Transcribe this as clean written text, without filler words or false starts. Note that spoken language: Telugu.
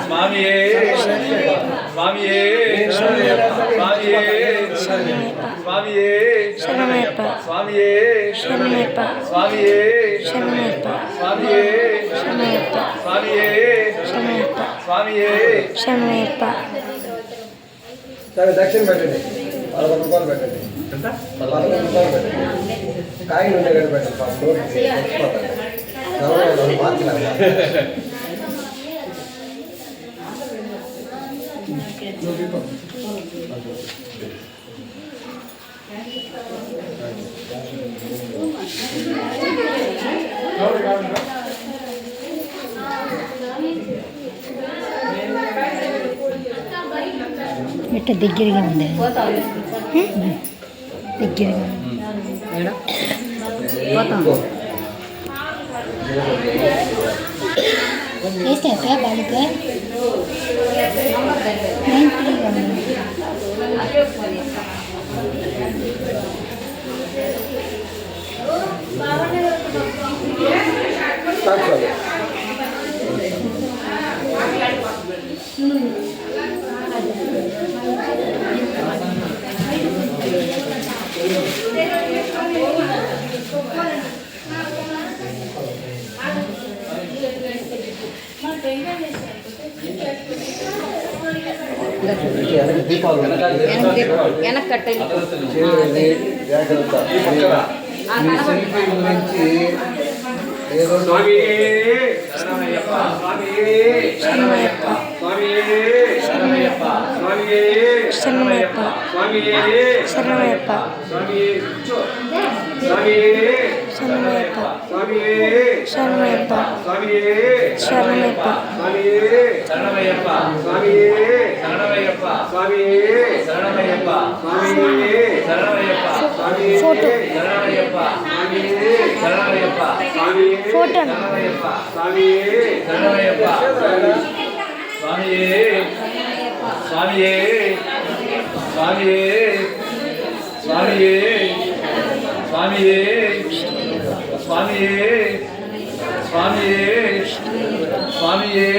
స్వామియే స్వామియే స్వామియే స్వామియే శరణమయ్యప్ప స్వామియే శరణమయ్యప్ప స్వామియే శరణమయ్యప్ప స్వామియే శరణమయ్యప్ప స్వామియే శరణమయ్యప్ప స్వామియే శరణమయ్యప్ప. సరే దక్షిణ పెట్టండి 11 రూపాయలు పెట్టండి 11 రూపాయలు పెట్టండి కాయలు ఉండే కదా పెట్టండి బిట్ట దగ్గరగా ఉంది దగ్గరగా వేస్తే బాలిక 93 ఫోటో స్వామియే స్వామియే స్వామియే స్వామియే స్వామియే స్వామియే స్వామియే